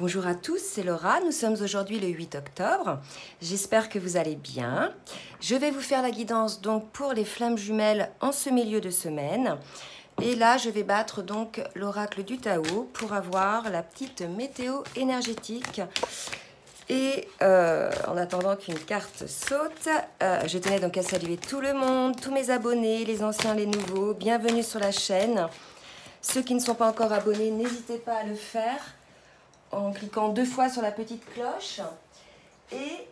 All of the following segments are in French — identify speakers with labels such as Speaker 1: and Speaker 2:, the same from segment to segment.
Speaker 1: Bonjour à tous, c'est Laura. Nous sommes aujourd'hui le 8 octobre. J'espère que vous allez bien. Je vais vous faire la guidance donc pour les flammes jumelles en ce milieu de semaine. Et là, je vais battre donc l'oracle du Tao pour avoir la petite météo énergétique. Et en attendant qu'une carte saute, je tenais donc à saluer tout le monde, tous mes abonnés, les anciens, les nouveaux. Bienvenue sur la chaîne. Ceux qui ne sont pas encore abonnés, n'hésitez pas à le faire en cliquant 2 fois sur la petite cloche. Et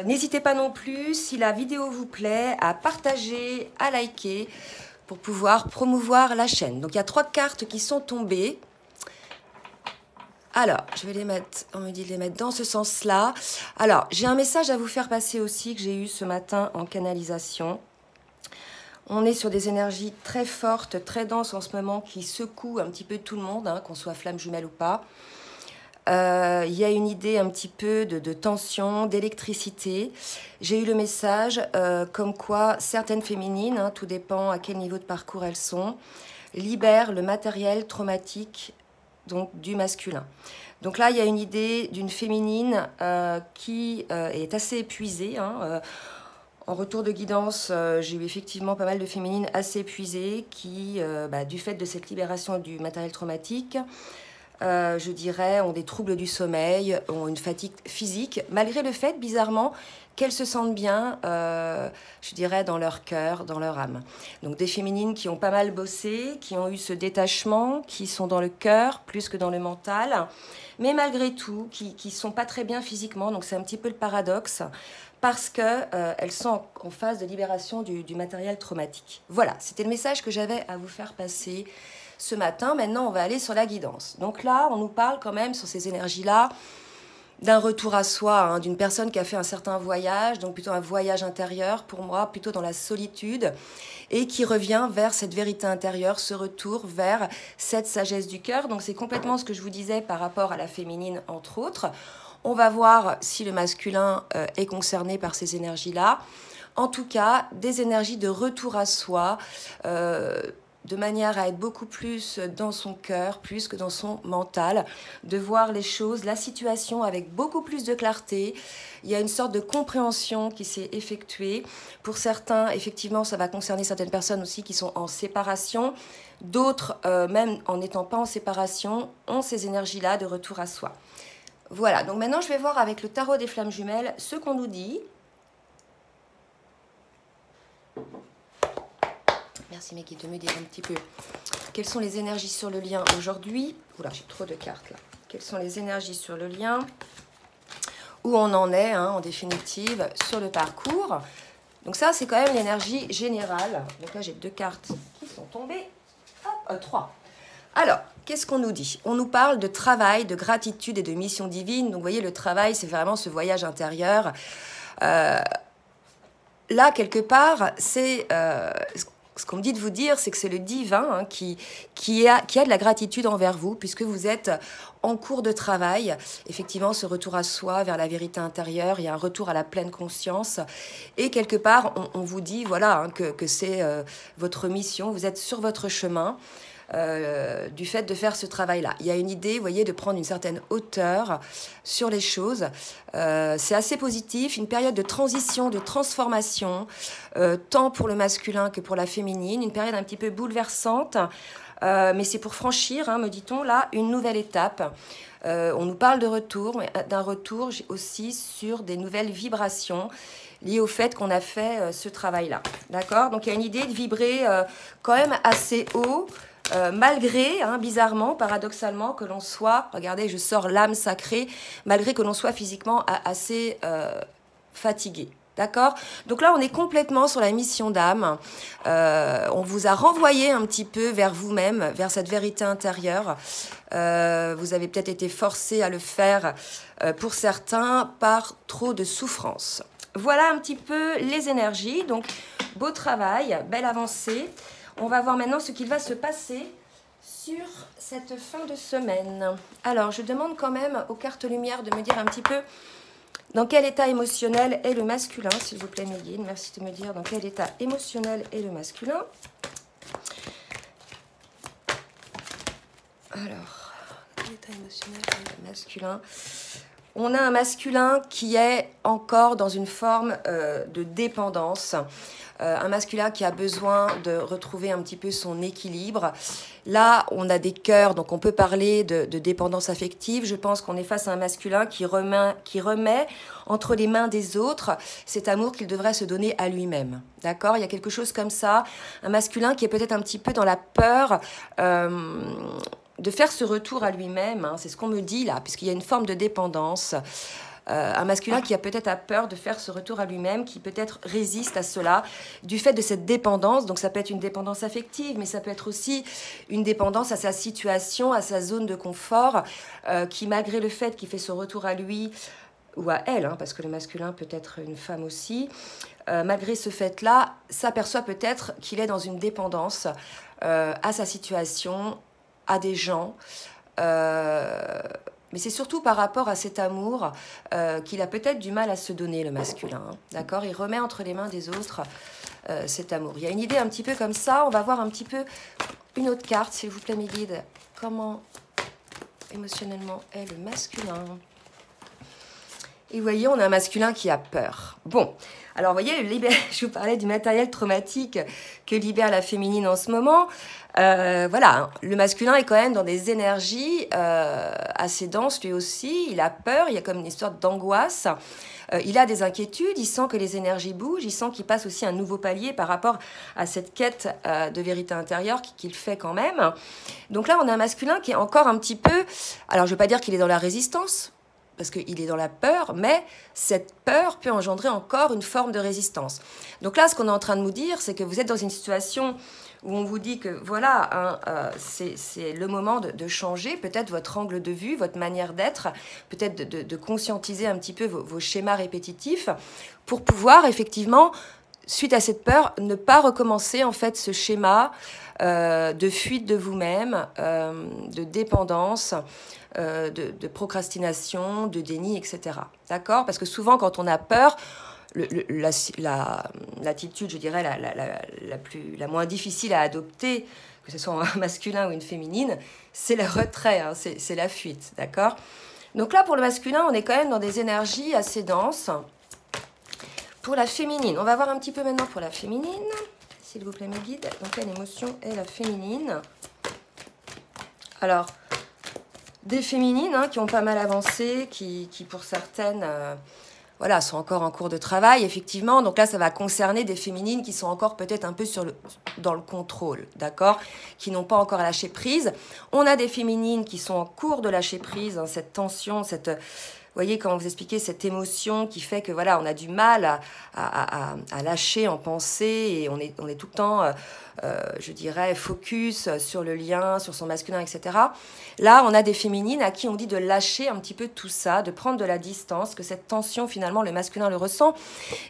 Speaker 1: n'hésitez pas non plus, si la vidéo vous plaît, à partager, à liker pour pouvoir promouvoir la chaîne. Donc il y a 3 cartes qui sont tombées. Alors, je vais les mettre, on me dit de les mettre dans ce sens-là. Alors, j'ai un message à vous faire passer aussi que j'ai eu ce matin en canalisation. On est sur des énergies très fortes, très denses en ce moment qui secouent un petit peu tout le monde, hein, qu'on soit flamme jumelle ou pas. Il y a une idée un petit peu de tension, d'électricité. J'ai eu le message comme quoi certaines féminines, hein, tout dépend à quel niveau de parcours elles sont, libèrent le matériel traumatique donc du masculin. Donc là, il y a une idée d'une féminine qui est assez épuisée. Hein, en retour de guidance, j'ai eu effectivement pas mal de féminines assez épuisées qui, du fait de cette libération du matériel traumatique, je dirais, ont des troubles du sommeil, ont une fatigue physique, malgré le fait, bizarrement, qu'elles se sentent bien, je dirais, dans leur cœur, dans leur âme. Donc des féminines qui ont pas mal bossé, qui ont eu ce détachement, qui sont dans le cœur plus que dans le mental, mais malgré tout, qui ne sont pas très bien physiquement, donc c'est un petit peu le paradoxe, parce qu'elles sont en phase de libération du matériel traumatique. Voilà, c'était le message que j'avais à vous faire passer ce matin. Maintenant, on va aller sur la guidance. Donc là, on nous parle quand même sur ces énergies-là d'un retour à soi, hein, d'une personne qui a fait un certain voyage, donc plutôt un voyage intérieur, pour moi, plutôt dans la solitude, et qui revient vers cette vérité intérieure, ce retour vers cette sagesse du cœur. Donc c'est complètement ce que je vous disais par rapport à la féminine, entre autres. On va voir si le masculin est concerné par ces énergies-là. En tout cas, des énergies de retour à soi, de manière à être beaucoup plus dans son cœur, plus que dans son mental, de voir les choses, la situation avec beaucoup plus de clarté. Il y a une sorte de compréhension qui s'est effectuée. Pour certains, effectivement, ça va concerner certaines personnes aussi qui sont en séparation. D'autres, même en n'étant pas en séparation, ont ces énergies-là de retour à soi. Voilà, donc maintenant je vais voir avec le tarot des flammes jumelles ce qu'on nous dit. Merci mes guides de me dire un petit peu quelles sont les énergies sur le lien aujourd'hui. Oula, j'ai trop de cartes là. Quelles sont les énergies sur le lien? Où on en est, hein, en définitive, sur le parcours. Donc ça, c'est quand même l'énergie générale. Donc là, j'ai 2 cartes qui sont tombées. Hop, 3. Alors, qu'est-ce qu'on nous dit? On nous parle de travail, de gratitude et de mission divine. Donc, vous voyez, le travail, c'est vraiment ce voyage intérieur. Là, quelque part, c'est... ce qu'on me dit de vous dire, c'est que c'est le divin, hein, qui a de la gratitude envers vous, puisque vous êtes en cours de travail. Effectivement, ce retour à soi, vers la vérité intérieure, il y a un retour à la pleine conscience. Et quelque part, on vous dit voilà, hein, que c'est votre mission, vous êtes sur votre chemin. Du fait de faire ce travail-là. Il y a une idée, vous voyez, de prendre une certaine hauteur sur les choses. C'est assez positif, une période de transition, de transformation, tant pour le masculin que pour la féminine, une période un petit peu bouleversante, mais c'est pour franchir, hein, me dit-on, là, une nouvelle étape. On nous parle de retour, mais d'un retour aussi sur des nouvelles vibrations liées au fait qu'on a fait ce travail-là. D'accord? Donc il y a une idée de vibrer quand même assez haut, malgré, hein, bizarrement, paradoxalement, que l'on soit, regardez, je sors l'âme sacrée, malgré que l'on soit physiquement assez fatigué. D'accord? Donc là, on est complètement sur la mission d'âme. On vous a renvoyé un petit peu vers vous-même, vers cette vérité intérieure. Vous avez peut-être été forcé à le faire, pour certains, par trop de souffrance. Voilà un petit peu les énergies. Donc, beau travail, belle avancée. On va voir maintenant ce qu'il va se passer sur cette fin de semaine. Alors, je demande quand même aux cartes lumière de me dire un petit peu dans quel état émotionnel est le masculin, s'il vous plaît, mes guides. Merci de me dire dans quel état émotionnel est le masculin. Alors, quel L'état émotionnel masculin. On a un masculin qui est encore dans une forme de dépendance. Un masculin qui a besoin de retrouver un petit peu son équilibre. Là, on a des cœurs, donc on peut parler de dépendance affective. Je pense qu'on est face à un masculin qui remet entre les mains des autres cet amour qu'il devrait se donner à lui-même. D'accord ? Il y a quelque chose comme ça. Un masculin qui est peut-être un petit peu dans la peur de faire ce retour à lui-même. Hein. C'est ce qu'on me dit là, puisqu'il y a une forme de dépendance. Un masculin qui a peut-être peur de faire ce retour à lui-même, qui peut-être résiste à cela, du fait de cette dépendance. Donc ça peut être une dépendance affective, mais ça peut être aussi une dépendance à sa situation, à sa zone de confort, qui malgré le fait qu'il fait ce retour à lui, ou à elle, hein, parce que le masculin peut être une femme aussi, malgré ce fait-là, s'aperçoit peut-être qu'il est dans une dépendance à sa situation, à des gens, mais c'est surtout par rapport à cet amour qu'il a peut-être du mal à se donner, le masculin. Hein, d'accord ? Il remet entre les mains des autres cet amour. Il y a une idée un petit peu comme ça. On va voir un petit peu une autre carte, s'il vous plaît, mes guides. Comment émotionnellement est le masculin ? Et vous voyez, on a un masculin qui a peur. Bon, alors vous voyez, je vous parlais du matériel traumatique que libère la féminine en ce moment. Voilà, le masculin est quand même dans des énergies assez denses lui aussi. Il a peur, il y a comme une histoire d'angoisse. Il a des inquiétudes, il sent que les énergies bougent, il sent qu'il passe aussi un nouveau palier par rapport à cette quête de vérité intérieure qu'il fait quand même. Donc là, on a un masculin qui est encore un petit peu... Alors, je ne veux pas dire qu'il est dans la résistance, parce qu'il est dans la peur, mais cette peur peut engendrer encore une forme de résistance. Donc là, ce qu'on est en train de nous dire, c'est que vous êtes dans une situation où on vous dit que voilà, hein, c'est le moment de changer peut-être votre angle de vue, votre manière d'être, peut-être de conscientiser un petit peu vos schémas répétitifs pour pouvoir effectivement, suite à cette peur, ne pas recommencer en fait ce schéma de fuite de vous-même, de dépendance, de procrastination, de déni, etc. D'accord ? Parce que souvent, quand on a peur, l'attitude, je dirais, la moins difficile à adopter, que ce soit un masculin ou une féminine, c'est le retrait, hein, c'est la fuite. D'accord ? Donc là, pour le masculin, on est quand même dans des énergies assez denses. Pour la féminine, on va voir un petit peu maintenant pour la féminine. S'il vous plaît, mes guides. Dans quelle émotion est la féminine ? Alors, des féminines hein, qui ont pas mal avancé, qui pour certaines voilà, sont encore en cours de travail, effectivement. Donc là, ça va concerner des féminines qui sont encore peut-être un peu dans le contrôle, d'accord ? Qui n'ont pas encore lâché prise. On a des féminines qui sont en cours de lâcher prise, hein, cette tension, cette... Vous voyez, quand vous expliquez cette émotion qui fait que voilà, on a du mal à lâcher en pensée et on est tout le temps, je dirais, focus sur le lien, sur son masculin, etc. Là, on a des féminines à qui on dit de lâcher un petit peu tout ça, de prendre de la distance, que cette tension, finalement, le masculin le ressent.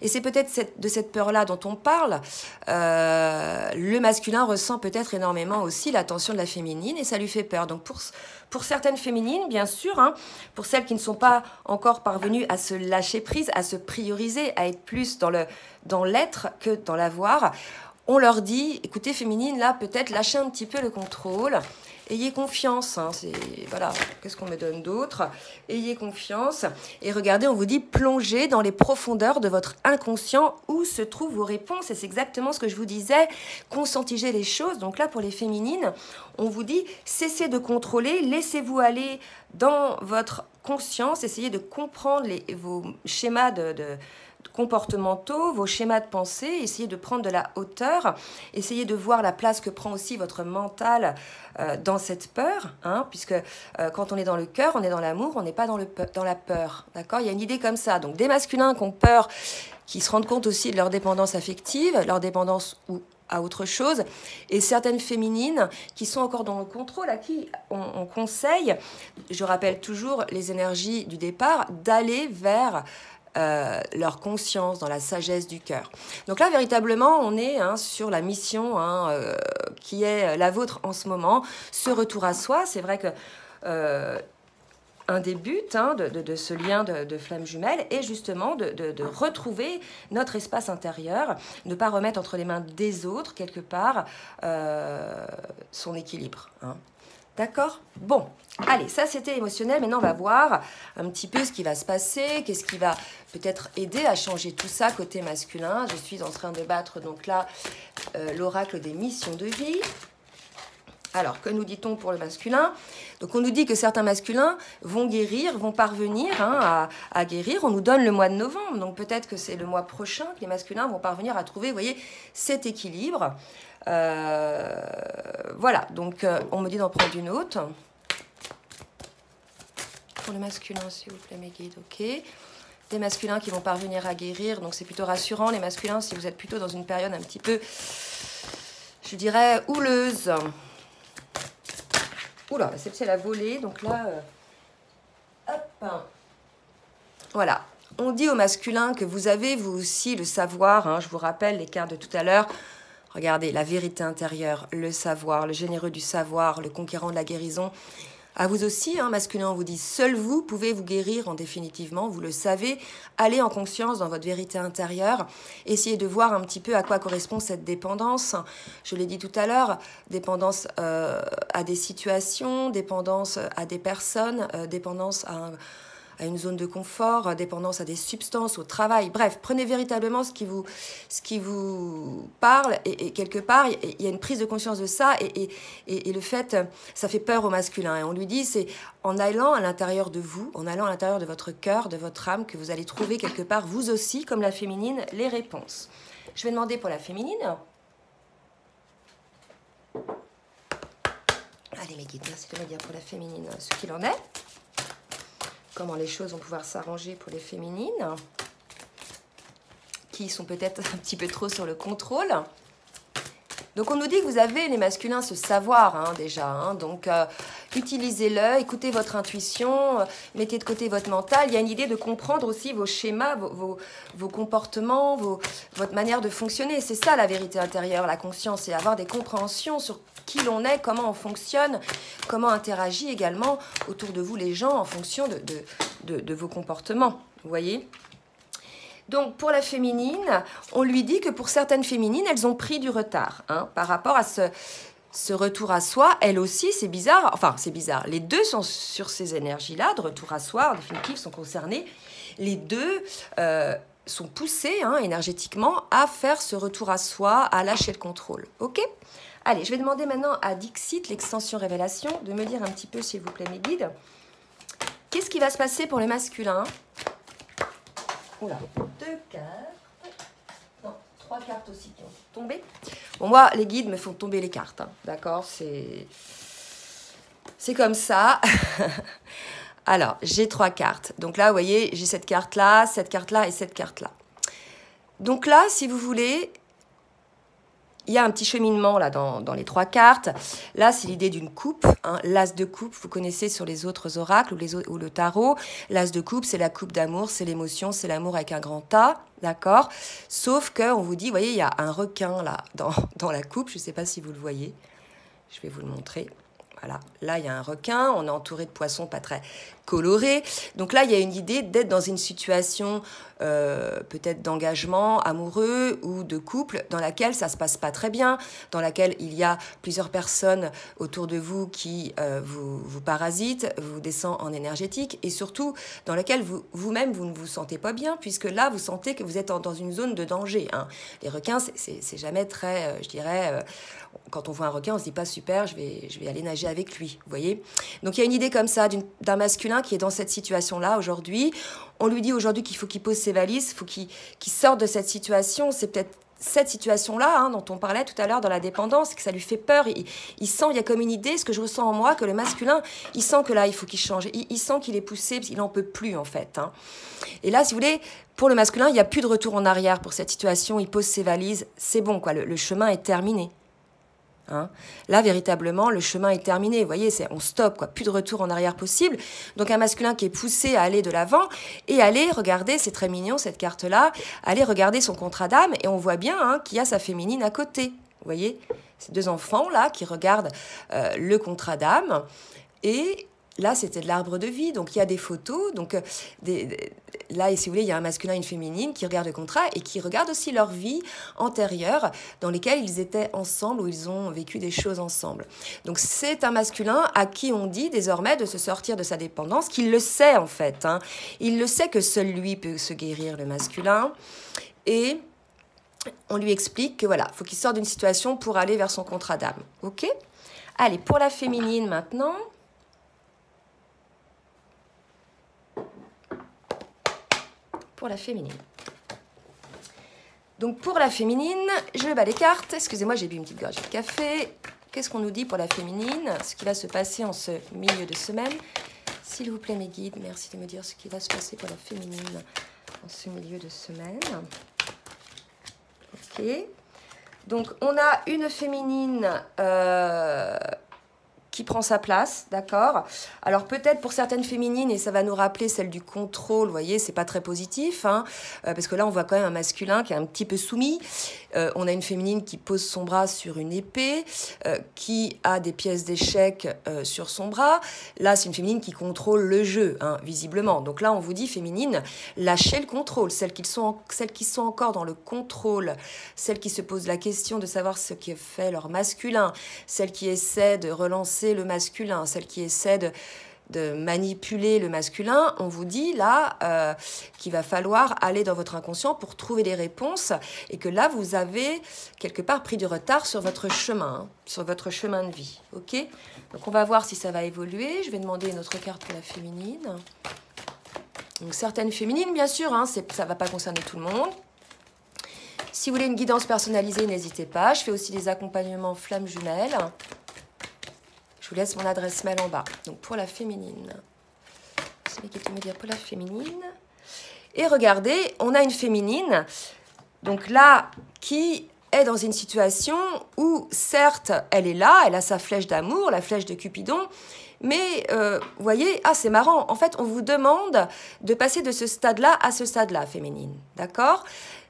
Speaker 1: Et c'est peut-être de cette peur-là dont on parle. Le masculin ressent peut-être énormément aussi la tension de la féminine et ça lui fait peur. Donc, pour certaines féminines, bien sûr, hein, pour celles qui ne sont pas encore parvenues à se lâcher prise, à se prioriser, à être plus dans l'être que dans l'avoir, on leur dit, écoutez féminine, là peut-être lâchez un petit peu le contrôle, ayez confiance, hein, voilà, qu'est-ce qu'on me donne d'autre ? Ayez confiance et regardez, on vous dit plongez dans les profondeurs de votre inconscient où se trouvent vos réponses et c'est exactement ce que je vous disais, conscientisez les choses. Donc là pour les féminines, on vous dit cessez de contrôler, laissez-vous aller dans votre conscience, essayez de comprendre vos schémas comportementaux, vos schémas de pensée, essayez de prendre de la hauteur, essayez de voir la place que prend aussi votre mental dans cette peur, hein, puisque quand on est dans le cœur, on est dans l'amour, on n'est pas dans la peur, d'accord ? Il y a une idée comme ça. Donc des masculins qui ont peur, qui se rendent compte aussi de leur dépendance affective, leur dépendance à autre chose, et certaines féminines qui sont encore dans le contrôle, à qui on conseille, je rappelle toujours les énergies du départ, d'aller vers leur conscience, dans la sagesse du cœur. Donc là, véritablement, on est sur la mission qui est la vôtre en ce moment, ce retour à soi. C'est vrai que un des buts de ce lien de flamme jumelle est justement de retrouver notre espace intérieur, ne pas remettre entre les mains des autres, quelque part, son équilibre. Hein. D'accord? Bon, allez, ça c'était émotionnel. Maintenant, on va voir un petit peu ce qui va se passer, qu'est-ce qui va peut-être aider à changer tout ça côté masculin. Je suis en train de battre donc là l'oracle des missions de vie. Alors, que nous dit-on pour le masculin? Donc, on nous dit que certains masculins vont guérir, vont parvenir à guérir. On nous donne le mois de novembre. Donc, peut-être que c'est le mois prochain que les masculins vont parvenir à trouver, vous voyez, cet équilibre. Voilà, donc on me dit d'en prendre une autre. Pour le masculin, s'il vous plaît, mes guides, ok. Des masculins qui vont parvenir à guérir, donc c'est plutôt rassurant. Les masculins, si vous êtes plutôt dans une période un petit peu, je dirais, houleuse. Oula, c'est la volée, donc là, hop. Voilà. On dit au masculin que vous avez, vous aussi, le savoir. Hein, je vous rappelle les cartes de tout à l'heure. Regardez, la vérité intérieure, le savoir, le généreux du savoir, le conquérant de la guérison. À vous aussi, hein, masculin, on vous dit, seul vous pouvez vous guérir en définitivement, vous le savez. Allez en conscience dans votre vérité intérieure. Essayez de voir un petit peu à quoi correspond cette dépendance. Je l'ai dit tout à l'heure, dépendance à des situations, dépendance à des personnes, dépendance à une zone de confort, dépendance à des substances, au travail. Bref, prenez véritablement ce qui vous parle et quelque part, il y a une prise de conscience de ça et le fait, ça fait peur au masculin. Et on lui dit, c'est en allant à l'intérieur de vous, en allant à l'intérieur de votre cœur, de votre âme, que vous allez trouver quelque part, vous aussi, comme la féminine, les réponses. Je vais demander pour la féminine. Allez mes guides, merci de me dire pour la féminine ce qu'il en est. Comment les choses vont pouvoir s'arranger pour les féminines, qui sont peut-être un petit peu trop sur le contrôle. Donc on nous dit que vous avez, les masculins, ce savoir hein, déjà. Hein, donc utilisez-le, écoutez votre intuition, mettez de côté votre mental. Il y a une idée de comprendre aussi vos schémas, vos comportements, votre manière de fonctionner. C'est ça la vérité intérieure, la conscience, c'est avoir des compréhensions sur qui l'on est, comment on fonctionne, comment interagit également autour de vous les gens en fonction de vos comportements. Vous voyez ? Donc, pour la féminine, on lui dit que pour certaines féminines, elles ont pris du retard hein, par rapport à ce retour à soi. Elle aussi, c'est bizarre. Enfin, c'est bizarre. Les deux sont sur ces énergies-là, de retour à soi, en définitive, sont concernés. Les deux sont poussés hein, énergétiquement à faire ce retour à soi, à lâcher le contrôle. OK ? Allez, je vais demander maintenant à Dixit, l'extension révélation, de me dire un petit peu, s'il vous plaît, mes guides, qu'est-ce qui va se passer pour le masculin ? Oula, 2 cartes. Non, 3 cartes aussi qui ont tombé. Bon, moi, les guides me font tomber les cartes. Hein, d'accord, c'est comme ça. Alors, j'ai 3 cartes. Donc là, vous voyez, j'ai cette carte-là et cette carte-là. Donc là, si vous voulez, il y a un petit cheminement là dans les 3 cartes. Là, c'est l'idée d'une coupe, hein, l'as de coupe. Vous connaissez sur les autres oracles ou le tarot. L'as de coupe, c'est la coupe d'amour, c'est l'émotion, c'est l'amour avec un grand A, d'accord? Sauf qu'on vous dit, vous voyez, il y a un requin là dans la coupe. Je ne sais pas si vous le voyez. Je vais vous le montrer. Voilà, là, il y a un requin, on est entouré de poissons pas très colorés. Donc là, il y a une idée d'être dans une situation peut-être d'engagement amoureux ou de couple dans laquelle ça se passe pas très bien, dans laquelle il y a plusieurs personnes autour de vous qui vous parasitent, vous descendent en énergétique et surtout dans laquelle vous-même, vous ne vous sentez pas bien puisque là, vous sentez que vous êtes dans une zone de danger. Hein. Les requins, c'est jamais très, je dirais... quand on voit un requin, on se dit pas super, je vais aller nager avec lui, vous voyez. Donc il y a une idée comme ça d'un masculin qui est dans cette situation-là aujourd'hui. On lui dit aujourd'hui qu'il faut qu'il pose ses valises, il faut qu'il sorte de cette situation. C'est peut-être cette situation-là hein, dont on parlait tout à l'heure dans la dépendance, que ça lui fait peur. Il sent, il y a comme une idée, ce que je ressens en moi, que le masculin, il sent que là, il faut qu'il change. Il sent qu'il est poussé, il n'en peut plus en fait. Hein. Et là, si vous voulez, pour le masculin, il n'y a plus de retour en arrière pour cette situation. Il pose ses valises, c'est bon, quoi. Le chemin est terminé. Hein. Là, véritablement, le chemin est terminé. Vous voyez, on stoppe, quoi. Plus de retour en arrière possible. Donc, un masculin qui est poussé à aller de l'avant et aller regarder, c'est très mignon cette carte-là, aller regarder son contrat d'âme et on voit bien hein, qu'il y a sa féminine à côté. Vous voyez, ces 2 enfants-là qui regardent le contrat d'âme et là, c'était de l'arbre de vie, donc il y a des photos. Donc, là, si vous voulez, il y a un masculin et une féminine qui regardent le contrat et qui regardent aussi leur vie antérieure dans lesquelles ils étaient ensemble ou ils ont vécu des choses ensemble. Donc, c'est un masculin à qui on dit désormais de se sortir de sa dépendance, qu'il le sait en fait. Hein. Il le sait que seul lui peut se guérir, le masculin. Et on lui explique que voilà, il faut qu'il sorte d'une situation pour aller vers son contrat d'âme. Ok ? Allez, pour la féminine maintenant. Pour la féminine. Donc pour la féminine, je bats les cartes. Excusez-moi, j'ai bu une petite gorgée de café. Qu'est-ce qu'on nous dit pour la féminine? Ce qui va se passer en ce milieu de semaine. S'il vous plaît, mes guides, merci de me dire ce qui va se passer pour la féminine en ce milieu de semaine. Ok. Donc on a une féminine qui prend sa place, d'accord? Alors peut-être pour certaines féminines, et ça va nous rappeler celle du contrôle, vous voyez, c'est pas très positif, hein, parce que là on voit quand même un masculin qui est un petit peu soumis. On a une féminine qui pose son bras sur une épée, qui a des pièces d'échecs sur son bras. Là c'est une féminine qui contrôle le jeu, hein, visiblement. Donc là on vous dit féminine, lâchez le contrôle. Celles qui sont encore dans le contrôle, celles qui se posent la question de savoir ce qui fait leur masculin, celles qui essaient de relancer le masculin, celle qui essaie de manipuler le masculin, on vous dit là qu'il va falloir aller dans votre inconscient pour trouver des réponses et que là vous avez quelque part pris du retard sur votre chemin, hein, sur votre chemin de vie. Ok? Donc on va voir si ça va évoluer. Je vais demander une autre carte pour la féminine. Donc certaines féminines, bien sûr, hein, ça ne va pas concerner tout le monde. Si vous voulez une guidance personnalisée, n'hésitez pas. Je fais aussi des accompagnements flammes jumelles. Je vous laisse mon adresse mail en bas. Donc pour la féminine. C'est qui te me dire pour la féminine. Et regardez, on a une féminine. Donc là, qui est dans une situation où, certes, elle est là, elle a sa flèche d'amour, la flèche de Cupidon. Mais, vous voyez, ah, c'est marrant. En fait, on vous demande de passer de ce stade-là à ce stade-là, féminine. D'accord ?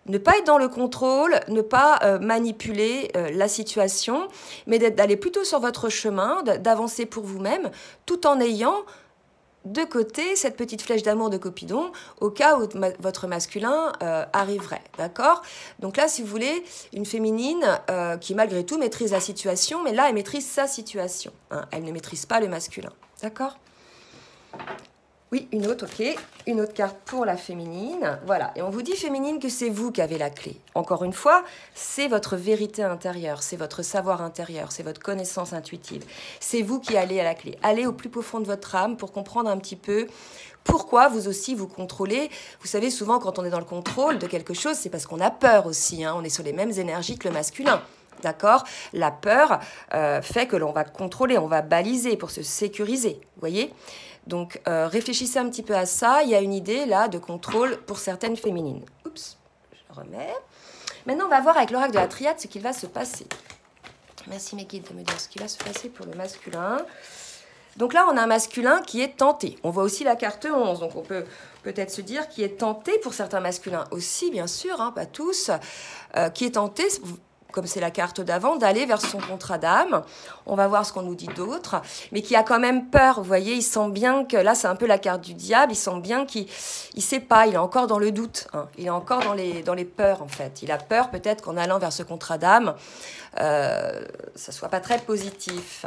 Speaker 1: Ne pas être dans le contrôle, ne pas manipuler la situation, mais d'aller plutôt sur votre chemin, d'avancer pour vous-même, tout en ayant de côté cette petite flèche d'amour de Cupidon au cas où votre masculin arriverait, d'accord? Donc là, si vous voulez, une féminine qui malgré tout maîtrise la situation, mais là, elle maîtrise sa situation, hein, elle ne maîtrise pas le masculin, d'accord? Oui, une autre, ok. Une autre carte pour la féminine. Voilà. Et on vous dit, féminine, que c'est vous qui avez la clé. Encore une fois, c'est votre vérité intérieure, c'est votre savoir intérieur, c'est votre connaissance intuitive. C'est vous qui allez à la clé. Allez au plus profond de votre âme pour comprendre un petit peu pourquoi vous aussi vous contrôlez. Vous savez, souvent, quand on est dans le contrôle de quelque chose, c'est parce qu'on a peur aussi, hein. On est sur les mêmes énergies que le masculin. D'accord? La peur fait que l'on va contrôler, on va baliser pour se sécuriser. Vous voyez? Donc, réfléchissez un petit peu à ça. Il y a une idée, là, de contrôle pour certaines féminines. Oups, je remets. Maintenant, on va voir avec l'oracle de la triade ce qu'il va se passer. Merci, mes guides, de me dire ce qui va se passer pour le masculin. Donc là, on a un masculin qui est tenté. On voit aussi la carte 11. Donc, on peut peut-être se dire qu'il est tenté pour certains masculins aussi, bien sûr, hein, pas tous, qui est tenté, comme c'est la carte d'avant, d'aller vers son contrat d'âme. On va voir ce qu'on nous dit d'autre, mais qui a quand même peur, vous voyez, il sent bien que, là c'est un peu la carte du diable, il sent bien qu'il ne sait pas, il est encore dans le doute, hein. Il est encore dans les peurs en fait. Il a peur peut-être qu'en allant vers ce contrat d'âme, ça ne soit pas très positif,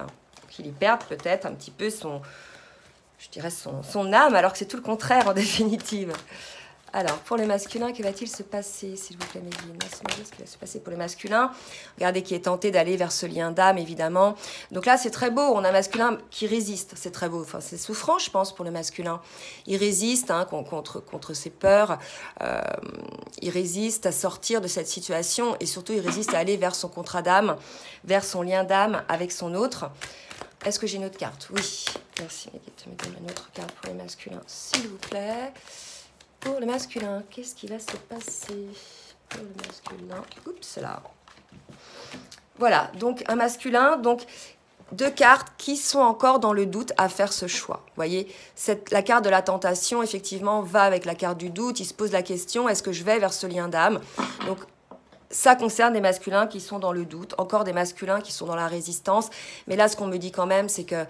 Speaker 1: qu'il y perde peut-être un petit peu je dirais son âme, alors que c'est tout le contraire en définitive. Alors, pour les masculins, que va-t-il se passer, s'il vous plaît, mes guides? Merci de me dire ce qui va se passer pour les masculins. Regardez qui est tenté d'aller vers ce lien d'âme, évidemment. Donc là, c'est très beau. On a un masculin qui résiste. C'est très beau. Enfin, c'est souffrant, je pense, pour le masculin. Il résiste, hein, contre ses peurs. Il résiste à sortir de cette situation. Et surtout, il résiste à aller vers son contrat d'âme, vers son lien d'âme avec son autre. Est-ce que j'ai une autre carte? Oui. Merci, mes guides. Je me donne une autre carte pour les masculins, s'il vous plaît. Pour le masculin, qu'est-ce qui va se passer pour le masculin? Oups, là. Voilà, donc un masculin, donc deux cartes qui sont encore dans le doute à faire ce choix. Vous voyez, la carte de la tentation, effectivement, va avec la carte du doute. Il se pose la question, est-ce que je vais vers ce lien d'âme? Donc, ça concerne des masculins qui sont dans le doute, encore des masculins qui sont dans la résistance. Mais là, ce qu'on me dit quand même, c'est que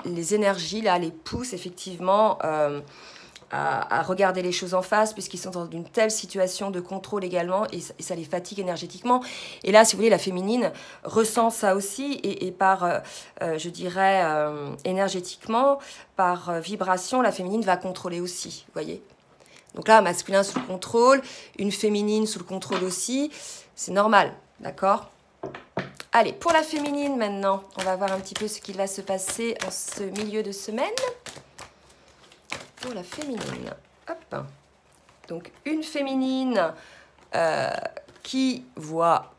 Speaker 1: les énergies, là, les poussent effectivement à regarder les choses en face, puisqu'ils sont dans une telle situation de contrôle également, et ça les fatigue énergétiquement. Et là, si vous voulez, la féminine ressent ça aussi, et par, je dirais, énergétiquement, par vibration, la féminine va contrôler aussi, vous voyez. Donc là, un masculin sous le contrôle, une féminine sous le contrôle aussi, c'est normal, d'accord? Allez, pour la féminine maintenant, on va voir un petit peu ce qui va se passer en ce milieu de semaine. Pour la féminine, hop. Donc une féminine qui voit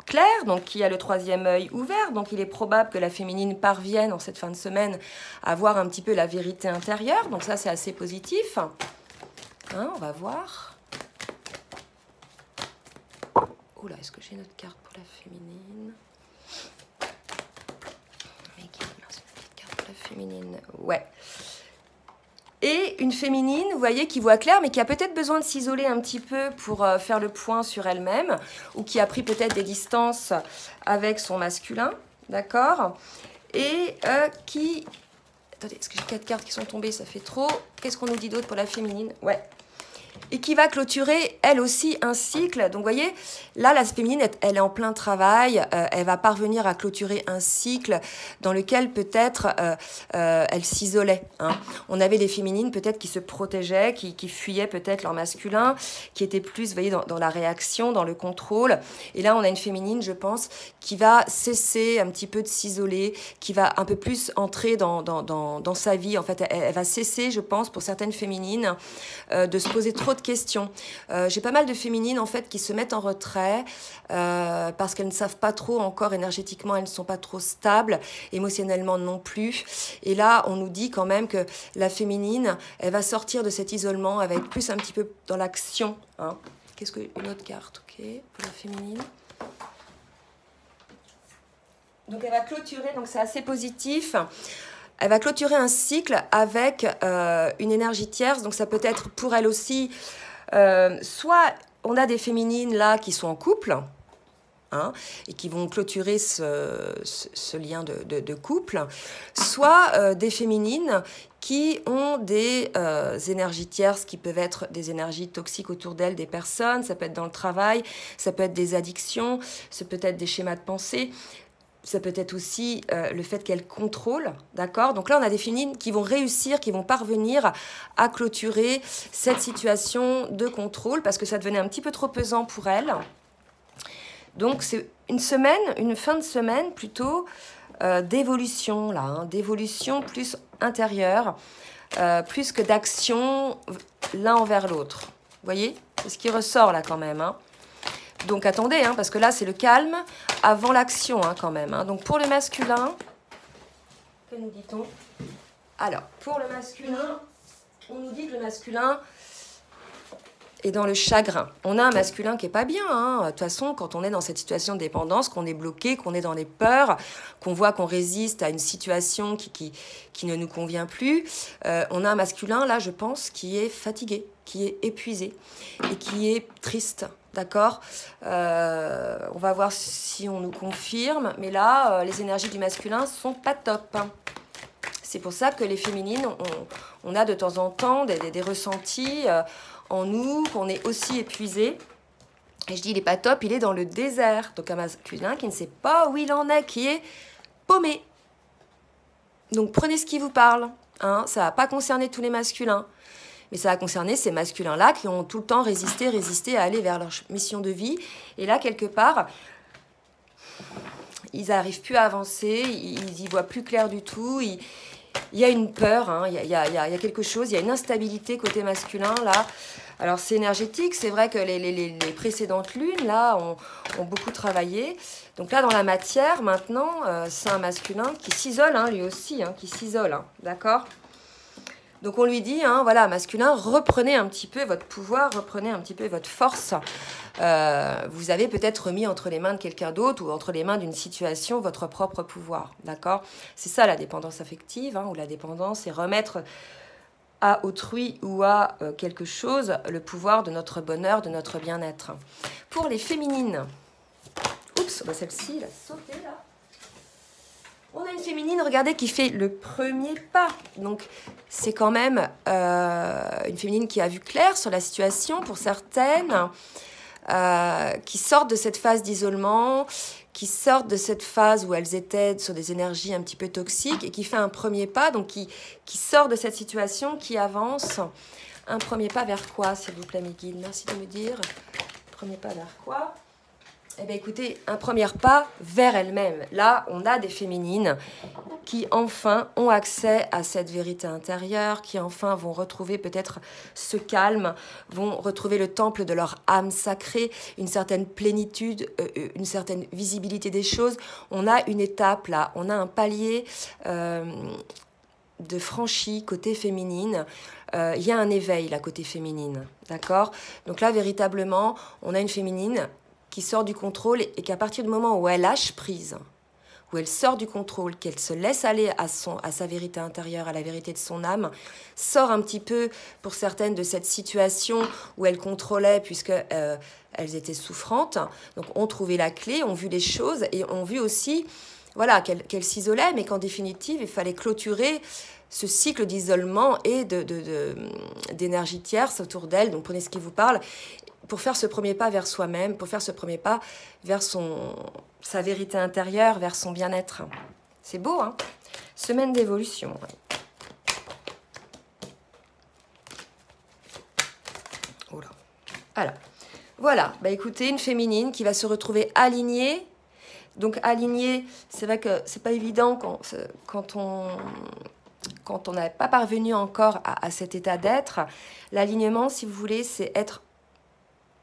Speaker 1: clair, donc qui a le troisième œil ouvert, donc il est probable que la féminine parvienne en cette fin de semaine à voir un petit peu la vérité intérieure, donc ça c'est assez positif. Hein, on va voir. Oh là, est-ce que j'ai une autre carte pour la féminine? Mais qui est une petite carte pour la féminine? Ouais. Et une féminine, vous voyez, qui voit clair, mais qui a peut-être besoin de s'isoler un petit peu pour faire le point sur elle-même, ou qui a pris peut-être des distances avec son masculin, d'accord? Et qui... Attendez, est-ce que j'ai 4 cartes qui sont tombées? Ça fait trop. Qu'est-ce qu'on nous dit d'autre pour la féminine? Ouais. Et qui va clôturer, elle aussi, un cycle. Donc, vous voyez, là, la féminine, elle est en plein travail. Elle va parvenir à clôturer un cycle dans lequel, peut-être, elle s'isolait. Hein. On avait des féminines, peut-être, qui se protégeaient, qui fuyaient, peut-être, leur masculin, qui étaient plus, vous voyez, dans la réaction, dans le contrôle. Et là, on a une féminine, je pense, qui va cesser un petit peu de s'isoler, qui va un peu plus entrer dans sa vie. En fait, elle va cesser, je pense, pour certaines féminines, de se poser trop de questions. J'ai pas mal de féminines en fait qui se mettent en retrait parce qu'elles ne savent pas trop encore énergétiquement, elles ne sont pas trop stables, émotionnellement non plus. Et là, on nous dit quand même que la féminine, elle va sortir de cet isolement, elle va être plus un petit peu dans l'action. Hein. Qu'est-ce que une autre carte, ok, pour la féminine. Donc elle va clôturer, donc c'est assez positif. Elle va clôturer un cycle avec une énergie tierce, donc ça peut être pour elle aussi, soit on a des féminines là qui sont en couple, hein, et qui vont clôturer ce lien de couple, soit des féminines qui ont des énergies tierces qui peuvent être des énergies toxiques autour d'elles, des personnes, ça peut être dans le travail, ça peut être des addictions, ça peut être des schémas de pensée. Ça peut être aussi le fait qu'elles contrôlent, d'accord? Donc là, on a des féminines qui vont réussir, qui vont parvenir à clôturer cette situation de contrôle parce que ça devenait un petit peu trop pesant pour elles. Donc, c'est une semaine, une fin de semaine plutôt d'évolution, là, hein, d'évolution plus intérieure, plus que d'action l'un envers l'autre. Vous voyez? C'est ce qui ressort là quand même, hein. Donc attendez, hein, parce que là c'est le calme avant l'action hein, quand même. Hein. Donc pour le masculin, que nous dit-on? Alors pour le masculin, on nous dit que le masculin est dans le chagrin. On a un masculin qui est pas bien. Hein. De toute façon, quand on est dans cette situation de dépendance, qu'on est bloqué, qu'on est dans les peurs, qu'on voit qu'on résiste à une situation qui ne nous convient plus, on a un masculin là, je pense, qui est fatigué, qui est épuisé et qui est triste. D'accord, on va voir si on nous confirme, mais là, les énergies du masculin sont pas top. C'est pour ça que les féminines, on a de temps en temps des ressentis en nous, qu'on est aussi épuisé. Et je dis, il n'est pas top, il est dans le désert. Donc un masculin qui ne sait pas où il en est, qui est paumé. Donc prenez ce qui vous parle. Hein, ça ne va pas concerner tous les masculins. Mais ça va concerner ces masculins-là qui ont tout le temps résisté à aller vers leur mission de vie. Et là, quelque part, ils n'arrivent plus à avancer, ils n'y voient plus clair du tout. Il y a une peur, hein, il y a quelque chose, il y a une instabilité côté masculin, là. Alors, c'est énergétique, c'est vrai que les précédentes lunes, là, ont beaucoup travaillé. Donc là, dans la matière, maintenant, c'est un masculin qui s'isole, hein, lui aussi, hein, qui s'isole, hein, d'accord ? Donc on lui dit, hein, voilà, masculin, reprenez un petit peu votre pouvoir, reprenez un petit peu votre force. Vous avez peut-être remis entre les mains de quelqu'un d'autre ou entre les mains d'une situation votre propre pouvoir, d'accord? C'est ça la dépendance affective, hein, ou la dépendance, c'est remettre à autrui ou à quelque chose le pouvoir de notre bonheur, de notre bien-être. Pour les féminines, oups, bah celle-ci, elle a sauté là. On a une féminine, regardez, qui fait le premier pas. Donc, c'est quand même une féminine qui a vu clair sur la situation pour certaines, qui sortent de cette phase d'isolement, qui sortent de cette phase où elles étaient sur des énergies un petit peu toxiques et qui fait un premier pas, donc qui sort de cette situation, qui avance. Un premier pas vers quoi, s'il vous plaît, mes guides? Merci de me dire. Premier pas vers quoi? Eh bien, écoutez, un premier pas vers elle-même. Là, on a des féminines qui, enfin, ont accès à cette vérité intérieure, qui, enfin, vont retrouver peut-être ce calme, vont retrouver le temple de leur âme sacrée, une certaine plénitude, une certaine visibilité des choses. On a une étape, là, on a un palier de franchi côté féminine. Il y a un éveil, là, côté féminine, d'accord? Donc là, véritablement, on a une féminine qui sort du contrôle et qu'à partir du moment où elle lâche prise, où elle sort du contrôle, qu'elle se laisse aller à sa vérité intérieure, à la vérité de son âme, sort un petit peu, pour certaines, de cette situation où elle contrôlait, puisque elles étaient souffrantes. Donc, ont trouvé la clé, ont vu les choses et ont vu aussi, voilà, qu'elles s'isolaient, mais qu'en définitive, il fallait clôturer ce cycle d'isolement et d'énergie tierce autour d'elle. Donc, prenez ce qui vous parle, pour faire ce premier pas vers soi-même, pour faire ce premier pas vers sa vérité intérieure, vers son bien-être. C'est beau, hein? Semaine d'évolution. Oh là. Alors, voilà. Bah, écoutez, une féminine qui va se retrouver alignée. Donc, alignée, c'est vrai que c'est pas évident quand on n'est pas parvenu encore à cet état d'être. L'alignement, si vous voulez, c'est être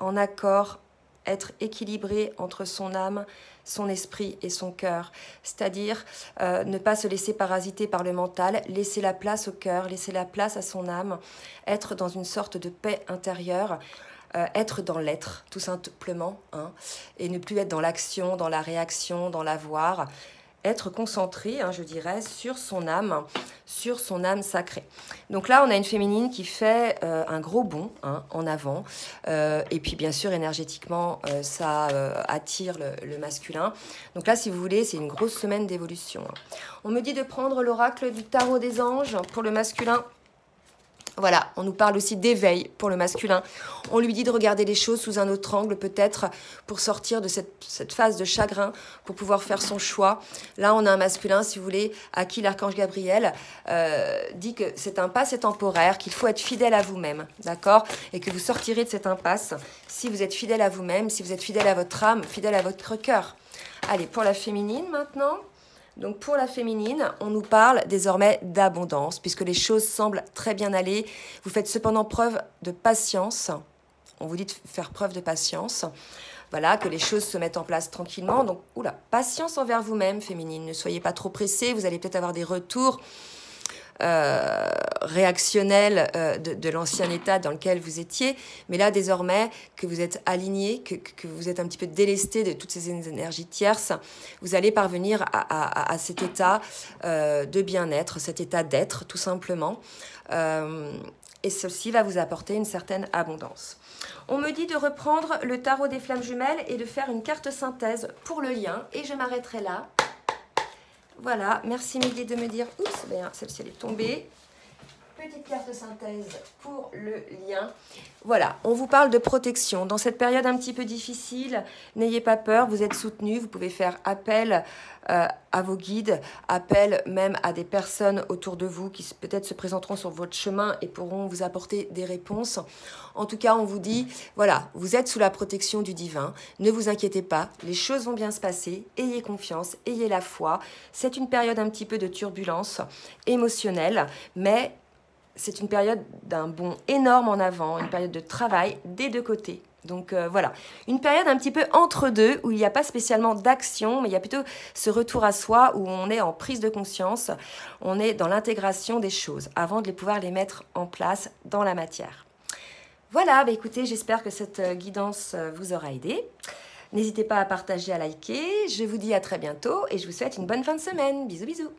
Speaker 1: en accord, être équilibré entre son âme, son esprit et son cœur. C'est-à-dire ne pas se laisser parasiter par le mental, laisser la place au cœur, laisser la place à son âme, être dans une sorte de paix intérieure, être dans l'être, tout simplement, hein, et ne plus être dans l'action, dans la réaction, dans l'avoir. Être concentré, hein, je dirais, sur son âme sacrée. Donc là, on a une féminine qui fait un gros bond, hein, en avant. Et puis, bien sûr, énergétiquement, ça attire le masculin. Donc là, si vous voulez, c'est une grosse semaine d'évolution. On me dit de prendre l'oracle du tarot des anges pour le masculin. Voilà, on nous parle aussi d'éveil pour le masculin. On lui dit de regarder les choses sous un autre angle, peut-être, pour sortir de cette phase de chagrin, pour pouvoir faire son choix. Là, on a un masculin, si vous voulez, à qui l'archange Gabriel dit que cette impasse est temporaire, qu'il faut être fidèle à vous-même, d'accord? Et que vous sortirez de cette impasse si vous êtes fidèle à vous-même, si vous êtes fidèle à votre âme, fidèle à votre cœur. Allez, pour la féminine maintenant. Donc pour la féminine, on nous parle désormais d'abondance, puisque les choses semblent très bien aller. Vous faites cependant preuve de patience. On vous dit de faire preuve de patience. Voilà, que les choses se mettent en place tranquillement. Donc, oula, patience envers vous-même, féminine. Ne soyez pas trop pressée. Vous allez peut-être avoir des retours réactionnel de l'ancien état dans lequel vous étiez, mais là désormais que vous êtes aligné, que vous êtes un petit peu délesté de toutes ces énergies tierces, vous allez parvenir à cet état de bien-être, cet état d'être tout simplement, et ceci va vous apporter une certaine abondance. On me dit de reprendre le tarot des flammes jumelles et de faire une carte synthèse pour le lien, et je m'arrêterai là. Voilà, merci Miguel de me dire, oups, bien, celle-ci elle est tombée. Petite carte synthèse pour le lien. Voilà, on vous parle de protection. Dans cette période un petit peu difficile, n'ayez pas peur, vous êtes soutenus, vous pouvez faire appel à vos guides, appel même à des personnes autour de vous qui peut-être se présenteront sur votre chemin et pourront vous apporter des réponses. En tout cas, on vous dit, voilà, vous êtes sous la protection du divin, ne vous inquiétez pas, les choses vont bien se passer, ayez confiance, ayez la foi. C'est une période un petit peu de turbulence émotionnelle, mais c'est une période d'un bond énorme en avant, une période de travail des deux côtés. Donc voilà, une période un petit peu entre deux, où il n'y a pas spécialement d'action, mais il y a plutôt ce retour à soi, où on est en prise de conscience, on est dans l'intégration des choses, avant de pouvoir les mettre en place dans la matière. Voilà, bah écoutez, j'espère que cette guidance vous aura aidé. N'hésitez pas à partager, à liker. Je vous dis à très bientôt, et je vous souhaite une bonne fin de semaine. Bisous, bisous.